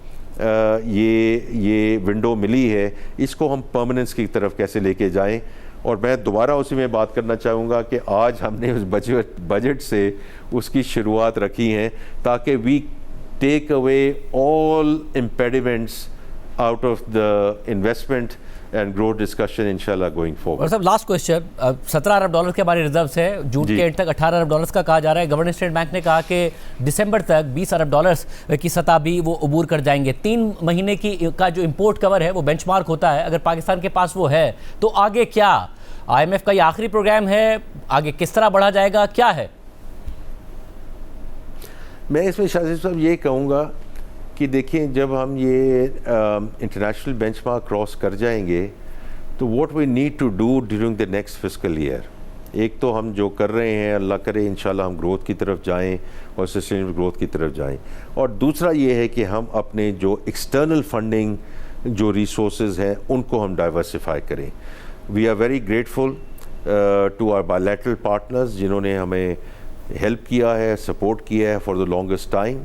یہ ونڈو ملی ہے اس کو ہم پرماننس کی طرف کیسے لے کے جائیں. اور میں دوبارہ اسی میں بات کرنا چاہوں گا کہ آج ہم نے اس بجٹ سے اس کی شروعات رکھی ہیں تاکہ we take away all impediments out of the investment and growth discussion inshallah going forward. اور صاحب لاسٹ کوشچن, 17 ارب ڈالر کے ہمارے ریزروز ہے, جون کے اینڈ تک 18 ارب ڈالرز کا کہا جا رہا ہے. گورنر اسٹیٹ بینک نے کہا کہ دسمبر تک 20 ارب ڈالرز کی سطح بھی وہ عبور کر جائیں گے. 3 مہینے کا جو امپورٹ کور ہے وہ بینچ مارک ہوتا ہے, اگر پاکستان کے پاس وہ ہے تو آگے کیا؟ آئی ایم ایف کا یہ آخری پروگرام ہے, آگے کس طرح بڑھا جائے گا, کیا ہے؟ میں اس میں شاہ زیب صاحب یہ کہوں گا کہ دیکھیں جب ہم یہ انٹرنیشنل بینچ مارک کراس کر جائیں گے تو what we need to do during the next fiscal year, ایک تو ہم جو کر رہے ہیں اللہ کرے انشاءاللہ ہم گروتھ کی طرف جائیں اور سسٹینیبل گروتھ کی طرف جائیں, اور دوسرا یہ ہے کہ ہم اپنے جو ایکسٹرنل فنڈنگ جو ریسورسز ہیں ان کو ہم ڈائیورسیفائی کریں. We are very grateful to our bilateral partners جنہوں نے ہمیں ہیلپ کیا ہے, سپورٹ کیا ہے فار دا لانگسٹ ٹائم.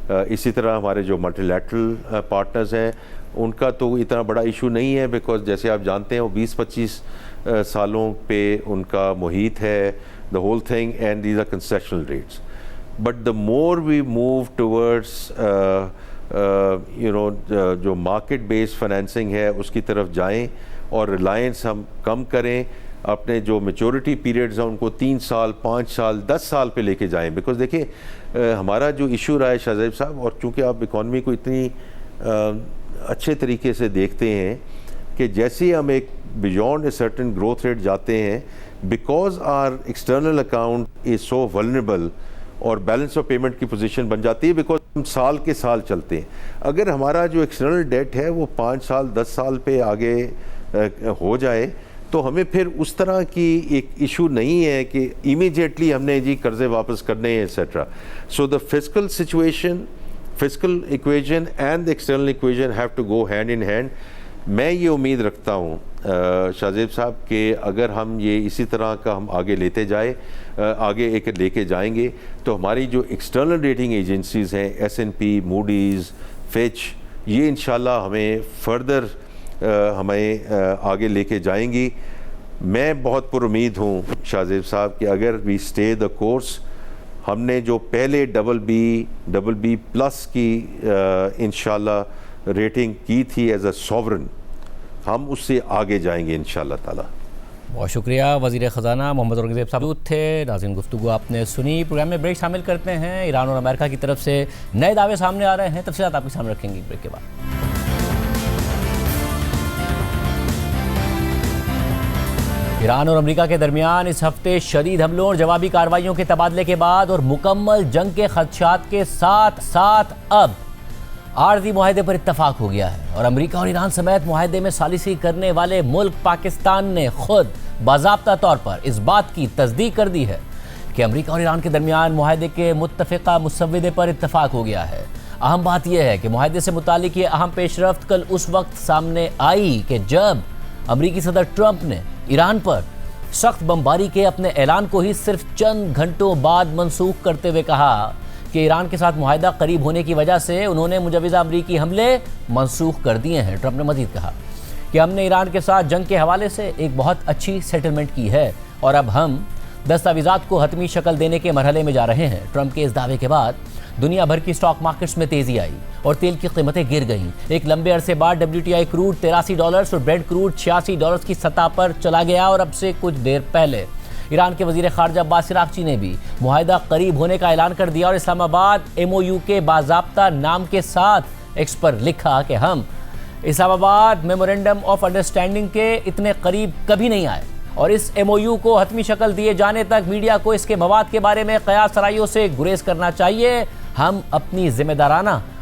اسی طرح ہمارے جو ملٹی لیٹرل پارٹنرز ہیں ان کا تو اتنا بڑا ایشو نہیں ہے, بیکاز جیسے آپ جانتے ہیں وہ 20-25 سالوں پہ ان کا محیط ہے, the whole thing, and these are concessional rates. But the more we move towards جو مارکیٹ بیس فائنینسنگ ہے اس کی طرف جائیں اور ریلائنس ہم کم کریں, اپنے جو میچورٹی پیریڈز ہیں ان کو 3 سال 5 سال 10 سال پہ لے کے جائیں. بیکاز دیکھیں ہمارا جو ایشو رہا ہے شاہ زیب صاحب, اور چونکہ آپ اکانومی کو اتنی اچھے طریقے سے دیکھتے ہیں کہ جیسے ہم ایک beyond a certain growth rate جاتے ہیں, because our external account is so vulnerable اور بیلنس آف پیمنٹ کی پوزیشن بن جاتی ہے, بیکاز ہم سال کے سال چلتے ہیں. اگر ہمارا جو ایکسٹرنل ڈیٹ ہے وہ 5 سال 10 سال پہ آگے ہو جائے تو ہمیں پھر اس طرح کی ایک ایشو نہیں ہے کہ امیجیٹلی ہم نے جی قرضے واپس کرنے ہیں et cetera. So the fiscal situation, fiscal equation and the external equation have to go hand in hand. میں یہ امید رکھتا ہوں شاہ زیب صاحب کہ اگر ہم یہ اسی طرح کا ہم آگے ایک لے کے جائیں گے تو ہماری جو ایکسٹرنل ریٹنگ ایجنسیز ہیں S&P, موڈیز, فچ, یہ انشاءاللہ ہمیں فردر ہمیں آگے لے کے جائیں گی. میں بہت پر امید ہوں شاہ زیب صاحب کہ اگر وی اسٹے دا کورس, ہم نے جو پہلے BBB+ کی انشاءاللہ ریٹنگ کی تھی ایز اے سوورن, ہم اس سے آگے جائیں گے انشاءاللہ تعالی. بہت شکریہ. وزیر خزانہ محمد اورنگزیب صاحب تھے. ناظرین گفتگو آپ نے سنی. پروگرام میں بریک شامل کرتے ہیں. ایران اور امریکہ کی طرف سے نئے دعوے سامنے آ رہے ہیں, تفصیلات آپ کے سامنے رکھیں گے بریک کے بعد. ایران اور امریکہ کے درمیان اس ہفتے شدید حملوں اور جوابی کارروائیوں کے تبادلے کے بعد اور مکمل جنگ کے خدشات کے ساتھ اب عارضی معاہدے پر اتفاق ہو گیا ہے, اور امریکہ اور ایران سمیت معاہدے میں ثالثی کرنے والے ملک پاکستان نے خود باضابطہ طور پر اس بات کی تصدیق کر دی ہے کہ امریکہ اور ایران کے درمیان معاہدے کے متفقہ مسودے پر اتفاق ہو گیا ہے. اہم بات یہ ہے کہ معاہدے سے متعلق یہ اہم پیش رفت کل اس وقت سامنے آئی کہ جب امریکی صدر ٹرمپ نے ایران پر سخت بمباری کے اپنے اعلان کو ہی صرف چند گھنٹوں بعد منسوخ کرتے ہوئے کہا کہ ایران کے ساتھ معاہدہ قریب ہونے کی وجہ سے انہوں نے مجوزہ امریکی حملے منسوخ کر دیے ہیں. ٹرمپ نے مزید کہا کہ ہم نے ایران کے ساتھ جنگ کے حوالے سے ایک بہت اچھی سیٹلمنٹ کی ہے اور اب ہم دستاویزات کو حتمی شکل دینے کے مرحلے میں جا رہے ہیں. ٹرمپ کے اس دعوے کے بعد دنیا بھر کی سٹاک مارکیٹس میں تیزی آئی اور تیل کی قیمتیں گر گئیں. ایک لمبے عرصے بعد WTI کروڈ $83 اور بریڈ کروڈ $86 کی سطح پر چلا گیا, اور اب سے کچھ دیر پہلے ایران کے وزیر خارجہ عباس عراقچی نے بھی معاہدہ قریب ہونے کا اعلان کر دیا اور اسلام آباد MOU کے باضابطہ نام کے ساتھ ایکس پر لکھا کہ ہم اسلام آباد میمورینڈم آف انڈرسٹینڈنگ کے اتنے قریب کبھی نہیں آئے, اور اس MOU کو حتمی شکل دیے جانے تک میڈیا کو اس کے مواد کے بارے میں قیاس آرائیوں سے گریز کرنا چاہیے. ہم اپنی ذمہ دارانہ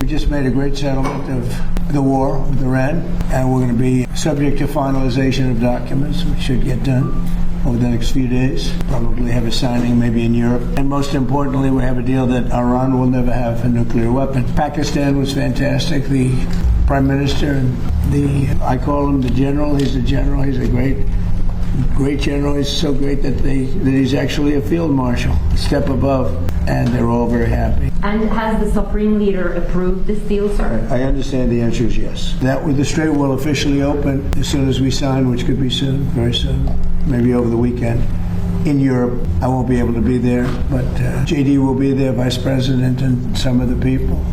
We just made a great settlement of the war with Iran, and we're going to be subject to finalization of documents, which should get done over the next few days. Probably have a signing maybe in Europe. And most importantly, we have a deal that Iran will never have a nuclear weapon. Pakistan was fantastic. The Prime Minister and I call him the General. He's the General. He's a great general. He's so great that he's actually a field marshal, a step above, and they're all very happy. And has the Supreme Leader approved this deal, sir? I understand the answer is yes. That the Strait will officially open as soon as we sign, which could be soon, very soon, maybe over the weekend. In Europe, I won't be able to be there, but JD will be there, Vice President and some of the people.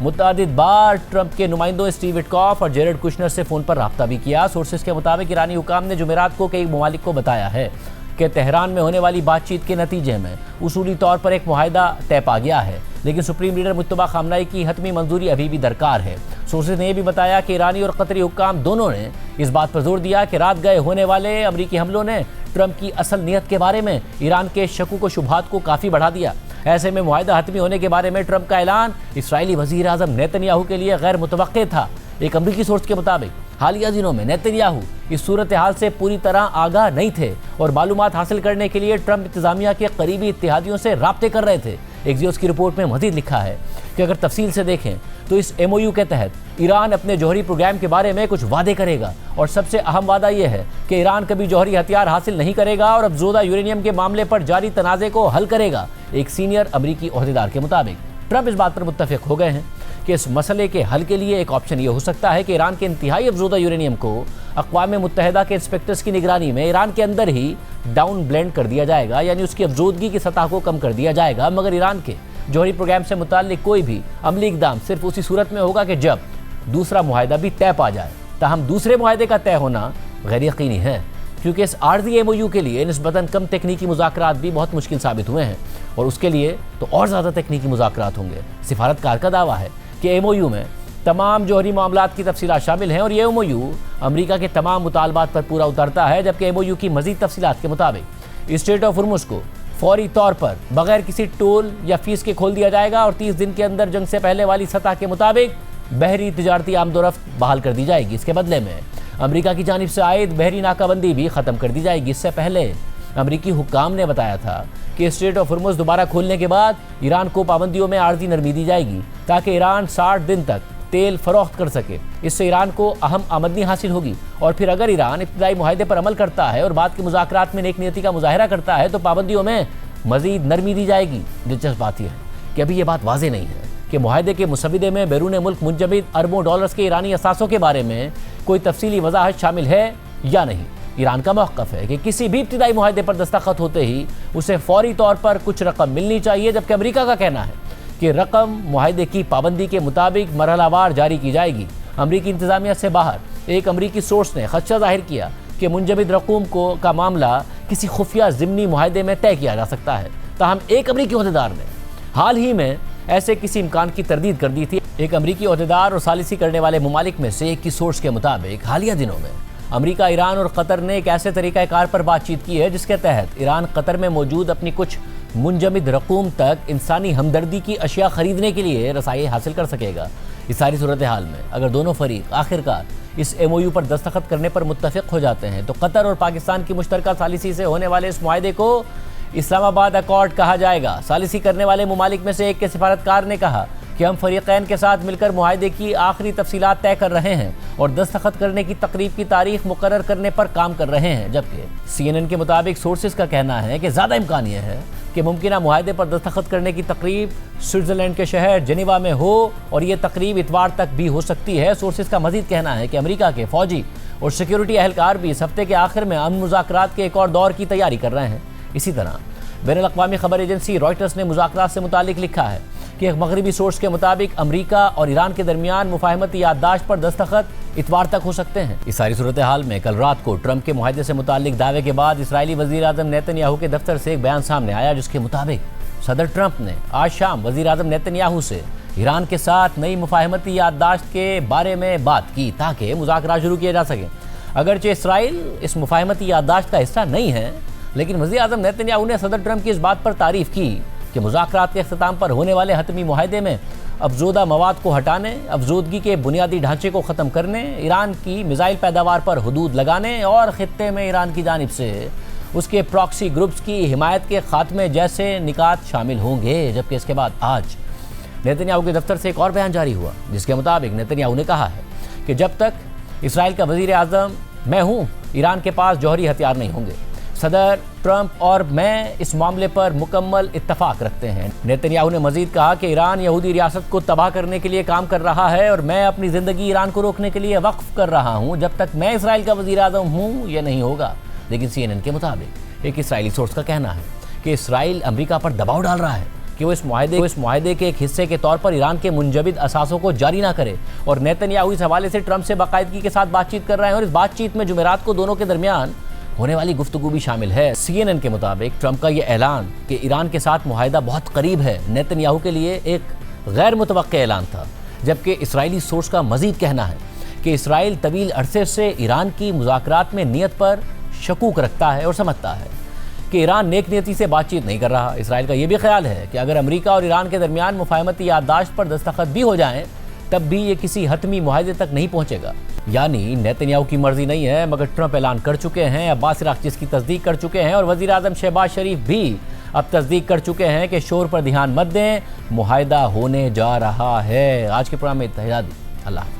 متعدد بار Trump کے نمائندوں Steve وٹکاف اور Jared Kushner سے phone پر رابطہ بھی کیا۔ Sources کے مطابق ایرانی حکام نے جمعرات کو کئی ممالک کو بتایا ہے کہ تہران میں ہونے والی بات چیت کے نتیجے میں اصولی طور پر ایک معاہدہ طے پا گیا ہے، لیکن سپریم لیڈر مجتبیٰ خامنہئی کی حتمی منظوری ابھی بھی درکار ہے۔ سورسز نے یہ بھی بتایا کہ ایرانی اور قطری حکام دونوں نے اس بات پر زور دیا کہ رات گئے ہونے والے امریکی حملوں نے ٹرمپ کی اصل نیت کے بارے میں ایران کے شکوک و شبہات کو کافی بڑھا دیا۔ ایسے میں معاہدہ حتمی ہونے کے بارے میں ٹرمپ کا اعلان اسرائیلی وزیر اعظم نیتن یاہو کے لیے غیر متوقع تھا۔ ایک امریکی سورس کے مطابق حالیہ دنوں میں نیتن یاہو اس صورتحال سے پوری طرح آگاہ نہیں تھے اور معلومات حاصل کرنے کے لیے ٹرمپ انتظامیہ کے قریبی اتحادیوں سے رابطے کر رہے تھے۔ ایکزیوس کی رپورٹ میں مزید لکھا ہے کہ اگر تفصیل سے دیکھیں تو اس ایم او یو کے تحت ایران اپنے جوہری پروگرام کے بارے میں کچھ وعدے کرے گا، اور سب سے اہم وعدہ یہ ہے کہ ایران کبھی جوہری ہتھیار حاصل نہیں کرے گا اور افزودہ یورینیم کے معاملے پر جاری تنازع کو حل کرے گا۔ ایک سینئر امریکی عہدیدار کے مطابق ٹرمپ اس بات پر متفق ہو گئے ہیں کہ اس مسئلے کے حل کے لیے ایک آپشن یہ ہو سکتا ہے کہ ایران کے انتہائی افزودہ یورینیم کو اقوام متحدہ کے انسپیکٹرز کی نگرانی میں ایران کے اندر ہی ڈاؤن بلینڈ کر دیا جائے گا، یعنی اس کی افزودگی کی سطح کو کم کر دیا جائے گا، مگر ایران کے جوہری پروگرام سے متعلق کوئی بھی عملی اقدام صرف اسی صورت میں ہوگا کہ جب دوسرا معاہدہ بھی طے پا جائے۔ تاہم دوسرے معاہدے کا طے ہونا غیر یقینی ہے، کیونکہ اس عارضی ایم او یو کے لیے نسبتاً کم تکنیکی مذاکرات بھی بہت مشکل ثابت ہوئے ہیں، اور اس کے لیے تو اور زیادہ تکنیکی مذاکرات ہوں گے۔ سفارتکار کا دعویٰ ہے کہ ایم او یو میں تمام جوہری معاملات کی تفصیلات شامل ہیں، اور یہ ایم او یو امریکہ کے تمام مطالبات پر پورا اترتا ہے، جبکہ ایم او یو کی مزید تفصیلات کے مطابق اسٹریٹ آف ہرمز کو فوری طور پر بغیر کسی ٹول یا فیس کے کھول دیا جائے گا، اور 30 دن کے اندر جنگ سے پہلے والی سطح کے مطابق بحری تجارتی آمد و رفت بحال کر دی جائے گی۔ اس کے بدلے میں امریکہ کی جانب سے عائد بحری ناکہ بندی بھی ختم کر دی جائے گی۔ اس سے پہلے امریکی حکام نے بتایا تھا کہ اسٹریٹ آف ہرمز دوبارہ کھولنے کے بعد ایران کو پابندیوں میں عارضی نرمی دی جائے گی تاکہ ایران 60 دن تک تیل فروخت کر سکے۔ اس سے ایران کو اہم آمدنی حاصل ہوگی، اور پھر اگر ایران ابتدائی معاہدے پر عمل کرتا ہے اور بعد کے مذاکرات میں نیک نیتی کا مظاہرہ کرتا ہے تو پابندیوں میں مزید نرمی دی جائے گی۔ دلچسپ بات یہ ہے کہ ابھی یہ بات واضح نہیں ہے کہ معاہدے کے مسودے میں بیرون ملک منجمد اربوں ڈالرز کے ایرانی اثاثوں کے بارے میں کوئی تفصیلی وضاحت شامل ہے یا نہیں۔ ایران کا موقف ہے کہ کسی بھی ابتدائی معاہدے پر دستخط ہوتے ہی اسے فوری طور پر کچھ رقم ملنی چاہیے، جبکہ امریکہ کا کہنا ہے کہ رقم معاہدے کی پابندی کے مطابق مرحلہ وار جاری کی جائے گی۔ امریکی انتظامیہ سے باہر ایک امریکی سورس نے خدشہ ظاہر کیا کہ منجمد رقوم کا معاملہ کسی خفیہ ضمنی معاہدے میں طے کیا جا سکتا ہے۔ تاہم ایک امریکی عہدیدار نے حال ہی میں ایسے کسی امکان کی تردید کر دی تھی۔ ایک امریکی عہدیدار اور ثالثی کرنے والے ممالک میں سے ایک کی سورس کے مطابق حالیہ دنوں میں امریکہ، ایران اور قطر نے ایک ایسے طریقہ کار پر بات چیت کی ہے جس کے تحت ایران قطر میں موجود اپنی کچھ منجمد رقوم تک انسانی ہمدردی کی اشیاء خریدنے کے لیے رسائی حاصل کر سکے گا۔ اس ساری صورتحال میں اگر دونوں فریق آخرکار اس ایم او یو پر دستخط کرنے پر متفق ہو جاتے ہیں تو قطر اور پاکستان کی مشترکہ ثالثی سے ہونے والے اس معاہدے کو اسلام آباد ایکارڈ کہا جائے گا۔ ثالثی کرنے والے ممالک میں سے ایک کے سفارتکار نے کہا کہ ہم فریقین کے ساتھ مل کر معاہدے کی آخری تفصیلات طے کر رہے ہیں اور دستخط کرنے کی تقریب کی تاریخ مقرر کرنے پر کام کر رہے ہیں، جبکہ سی این این کے مطابق سورسز کا کہنا ہے کہ زیادہ امکان یہ ہے کہ ممکنہ معاہدے پر دستخط کرنے کی تقریب سوئٹزرلینڈ کے شہر جنیوا میں ہو، اور یہ تقریب اتوار تک بھی ہو سکتی ہے۔ سورسز کا مزید کہنا ہے کہ امریکہ کے فوجی اور سیکیورٹی اہلکار بھی اس ہفتے کے آخر میں امن مذاکرات کے ایک اور دور کی تیاری کر رہے ہیں۔ اسی طرح بین الاقوامی خبر ایجنسی رائٹرز نے مذاکرات سے متعلق لکھا ہے کہ ایک مغربی سورس کے مطابق امریکہ اور ایران کے درمیان مفاہمتی یادداشت پر دستخط اتوار تک ہو سکتے ہیں۔ اس ساری صورتحال میں کل رات کو ٹرمپ کے معاہدے سے متعلق دعوے کے بعد اسرائیلی وزیر اعظم نیتن یاہو کے دفتر سے ایک بیان سامنے آیا جس کے مطابق صدر ٹرمپ نے آج شام وزیر اعظم نیتن یاہو سے ایران کے ساتھ نئی مفاہمتی یادداشت کے بارے میں بات کی تاکہ مذاکرات شروع کیے جا سکیں۔ اگرچہ اسرائیل اس مفاہمتی یادداشت کا حصہ نہیں ہے، لیکن وزیر اعظم نیتن یاہو نے صدر ٹرمپ کی اس بات پر تعریف کی کہ مذاکرات کے اختتام پر ہونے والے حتمی معاہدے میں افزودہ مواد کو ہٹانے، افزودگی کے بنیادی ڈھانچے کو ختم کرنے، ایران کی میزائل پیداوار پر حدود لگانے اور خطے میں ایران کی جانب سے اس کے پراکسی گروپس کی حمایت کے خاتمے جیسے نکات شامل ہوں گے۔ جبکہ اس کے بعد آج نیتن یاہو کے دفتر سے ایک اور بیان جاری ہوا جس کے مطابق نیتن یاہو نے کہا ہے کہ جب تک اسرائیل کا وزیر اعظم میں ہوں، ایران کے پاس جوہری ہتھیار نہیں ہوں گے۔ صدر ٹرمپ اور میں اس معاملے پر مکمل اتفاق رکھتے ہیں۔ نیتن یاہو نے مزید کہا کہ ایران یہودی ریاست کو تباہ کرنے کے لیے کام کر رہا ہے اور میں اپنی زندگی ایران کو روکنے کے لیے وقف کر رہا ہوں۔ جب تک میں اسرائیل کا وزیر اعظم ہوں یہ نہیں ہوگا۔ لیکن سی این این کے مطابق ایک اسرائیلی سورس کا کہنا ہے کہ اسرائیل امریکہ پر دباؤ ڈال رہا ہے کہ وہ اس معاہدے کے ایک حصے کے طور پر ایران کے منجمد اثاثوں کو جاری نہ کرے، اور نیتنیاہو اس حوالے سے ٹرمپ سے باقاعدگی کے ساتھ بات چیت کر رہے ہیں، اور اس بات چیت میں جمعرات کو دونوں کے درمیان ہونے والی گفتگو بھی شامل ہے۔ CNN کے مطابق ٹرمپ کا یہ اعلان کہ ایران کے ساتھ معاہدہ بہت قریب ہے نیتنیاہو کے لیے ایک غیر متوقع اعلان تھا، جبکہ اسرائیلی سورس کا مزید کہنا ہے کہ اسرائیل طویل عرصے سے ایران کی مذاکرات میں نیت پر شکوک رکھتا ہے اور سمجھتا ہے کہ ایران نیک نیتی سے بات چیت نہیں کر رہا۔ اسرائیل کا یہ بھی خیال ہے کہ اگر امریکہ اور ایران کے درمیان مفاہمتی یادداشت پر دستخط بھی ہو جائیں تب بھی یہ کسی حتمی معاہدے تک نہیں پہنچے گا۔ یعنی نیتنیاہو کی مرضی نہیں ہے، مگر ٹرمپ اعلان کر چکے ہیں، عباس عراقچی اس کی تصدیق کر چکے ہیں، اور وزیر اعظم شہباز شریف بھی اب تصدیق کر چکے ہیں کہ شور پر دھیان مت دیں، معاہدہ ہونے جا رہا ہے۔ آج کے پروگرام میں اتنا ہی۔ اللہ حافظ۔